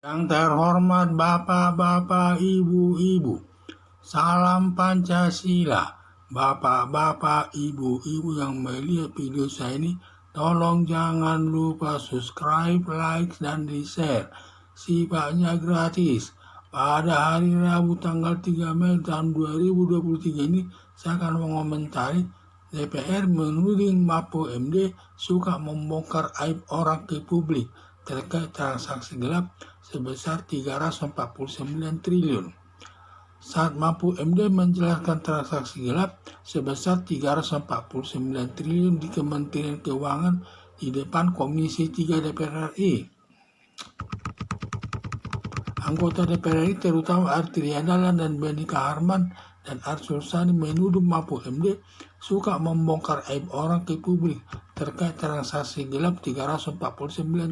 Yang terhormat Bapak-Bapak, Ibu-Ibu, salam Pancasila. Bapak-bapak, Ibu-Ibu yang melihat video saya ini, tolong jangan lupa subscribe, like, dan di-share. Sifatnya gratis. Pada hari Rabu tanggal 3 Mei tahun 2023 ini, saya akan mengomentari DPR menuding Mahfud MD suka membongkar aib orang ke publik terkait transaksi gelap sebesar 349 triliun. Saat Mahfud MD menjelaskan transaksi gelap sebesar 349 triliun di Kementerian Keuangan di depan Komisi 3 DPR RI. Anggota DPR RI terutama Arteria Dahlan dan Benny Kaharman dan Arsul Sani menuduh Mahfud MD suka membongkar aib orang ke publik terkait transaksi gelap 349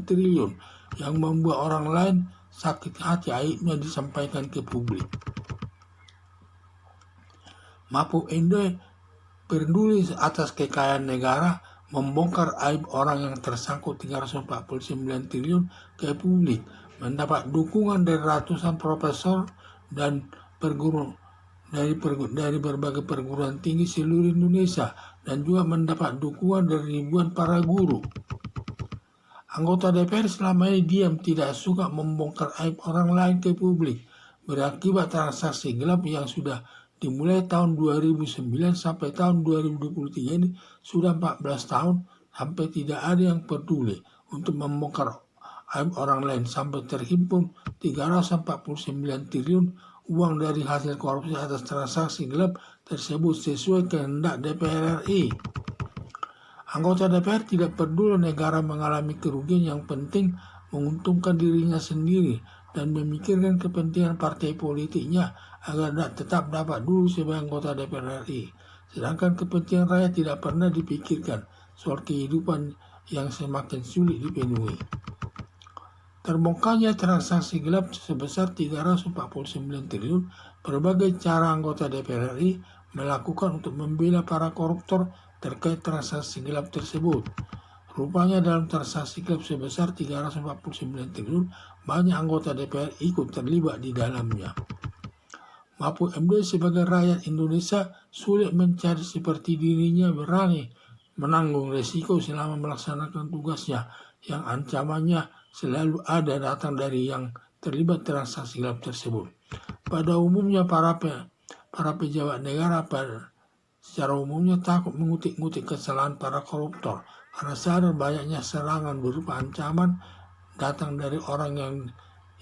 triliun yang membuat orang lain sakit hati aibnya disampaikan ke publik. Mahfud MD peduli atas kekayaan negara, membongkar aib orang yang tersangkut 349 triliun ke publik, mendapat dukungan dari ratusan profesor dan dari berbagai perguruan tinggi seluruh Indonesia dan juga mendapat dukungan dari ribuan para guru. Anggota DPR selama ini diam, tidak suka membongkar aib orang lain ke publik. Berakibat transaksi gelap yang sudah dimulai tahun 2009 sampai tahun 2023 ini sudah 14 tahun sampai tidak ada yang peduli untuk membongkar aib orang lain sampai terhimpun 349 triliun uang dari hasil korupsi atas transaksi gelap tersebut sesuai kehendak DPR RI. Anggota DPR tidak peduli negara mengalami kerugian, yang penting menguntungkan dirinya sendiri dan memikirkan kepentingan partai politiknya agar tetap dapat duduk sebagai anggota DPR RI. Sedangkan kepentingan rakyat tidak pernah dipikirkan soal kehidupan yang semakin sulit dipenuhi. Terbongkarnya transaksi gelap sebesar 349 triliun, berbagai cara anggota DPR RI melakukan untuk membela para koruptor terkait transaksi gelap tersebut. Rupanya dalam transaksi gelap sebesar 349 triliun, banyak anggota DPR ikut terlibat di dalamnya. Mahfud MD sebagai rakyat Indonesia sulit mencari seperti dirinya berani menanggung resiko selama melaksanakan tugasnya yang ancamannya selalu ada datang dari yang terlibat transaksi gelap tersebut. Pada umumnya para pejabat negara secara umumnya takut mengutik-ngutik kesalahan para koruptor karena sadar banyaknya serangan berupa ancaman datang dari orang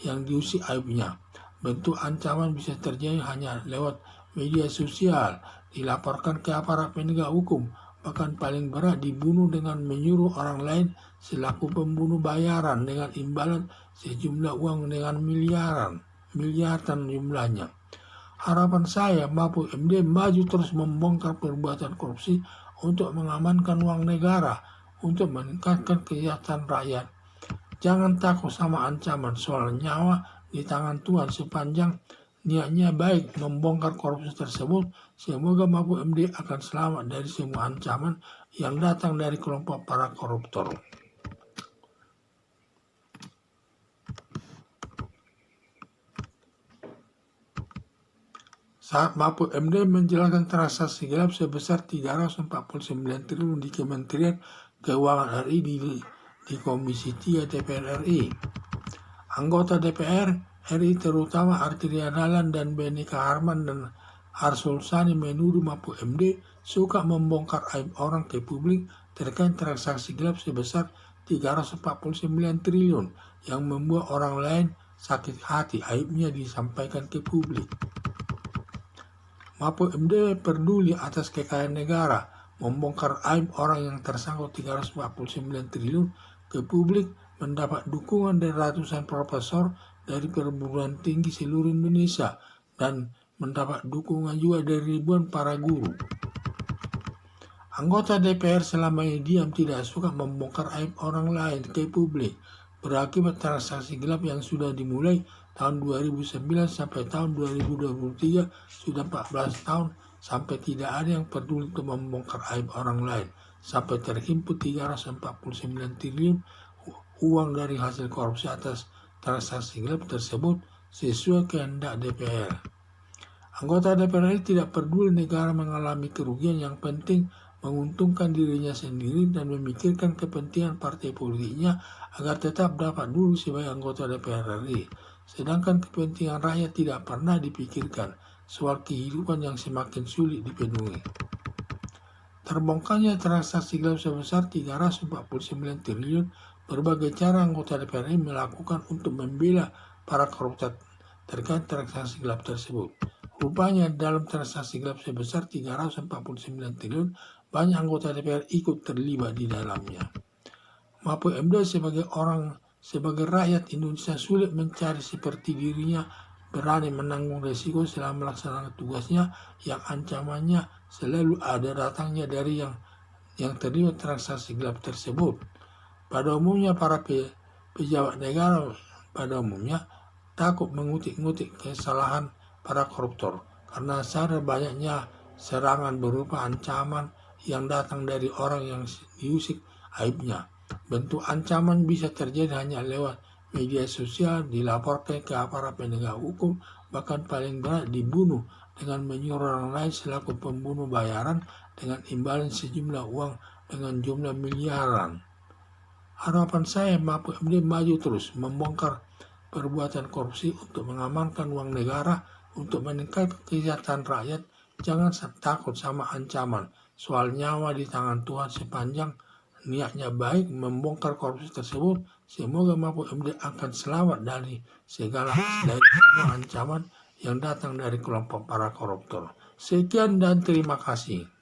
yang diusik aibnya. Bentuk ancaman bisa terjadi hanya lewat media sosial, dilaporkan ke aparat penegak hukum, bahkan paling berat dibunuh dengan menyuruh orang lain selaku pembunuh bayaran dengan imbalan sejumlah uang dengan miliaran jumlahnya. Harapan saya Mahfud MD maju terus membongkar perbuatan korupsi untuk mengamankan uang negara, untuk meningkatkan kesejahteraan rakyat. Jangan takut sama ancaman, soal nyawa di tangan Tuhan. Sepanjang niatnya baik membongkar korupsi tersebut, semoga Mahfud MD akan selamat dari semua ancaman yang datang dari kelompok para koruptor. Saat Mahfud MD menjelaskan transaksi gelap sebesar 349 triliun di Kementerian Keuangan RI di Komisi 3 DPR RI. Anggota DPR RI terutama Arteria Dahlan dan Benny Kaharman dan Arsul Sani menuduh Mahfud MD suka membongkar aib orang ke publik terkait transaksi gelap sebesar 349 triliun yang membuat orang lain sakit hati aibnya disampaikan ke publik. Mahfud MD peduli atas kekayaan negara, membongkar aib orang yang tersangkut 349 triliun ke publik, mendapat dukungan dari ratusan profesor dari perguruan tinggi seluruh Indonesia dan mendapat dukungan juga dari ribuan para guru. Anggota DPR selama ini diam, tidak suka membongkar aib orang lain ke publik. Berakibat transaksi gelap yang sudah dimulai tahun 2009 sampai tahun 2023 sudah 14 tahun sampai tidak ada yang peduli untuk membongkar aib orang lain sampai terhimpun 349 triliun uang dari hasil korupsi atas transaksi gelap tersebut sesuai kehendak DPR. Anggota DPR RI tidak peduli negara mengalami kerugian, yang penting menguntungkan dirinya sendiri dan memikirkan kepentingan partai politiknya agar tetap dapat duduk sebagai anggota DPR RI. Sedangkan kepentingan rakyat tidak pernah dipikirkan, soal kehidupan yang semakin sulit dipenuhi. Terbongkarnya transaksi gelap sebesar 349 triliun, berbagai cara anggota DPR RI melakukan untuk membela para koruptor terkait transaksi gelap tersebut. Rupanya dalam transaksi gelap sebesar 349 triliun, banyak anggota DPR ikut terlibat di dalamnya. Mahfud MD sebagai rakyat Indonesia sulit mencari seperti dirinya berani menanggung resiko selama melaksanakan tugasnya yang ancamannya selalu ada datangnya dari yang terlibat transaksi gelap tersebut. Pada umumnya para pejabat negara takut mengutik-ngutik kesalahan para koruptor karena sadar banyaknya serangan berupa ancaman yang datang dari orang yang diusik aibnya. Bentuk ancaman bisa terjadi hanya lewat media sosial, dilaporkan ke aparat penegak hukum, bahkan paling berat dibunuh dengan menyuruh orang lain selaku pembunuh bayaran dengan imbalan sejumlah uang dengan jumlah miliaran. Harapan saya Mahfud MD maju terus membongkar perbuatan korupsi untuk mengamankan uang negara, untuk meningkatkan kesejahteraan rakyat. Jangan takut sama ancaman, soal nyawa di tangan Tuhan. Sepanjang niatnya baik membongkar korupsi tersebut, semoga Mahfud MD akan selamat dari semua ancaman yang datang dari kelompok para koruptor. Sekian dan terima kasih.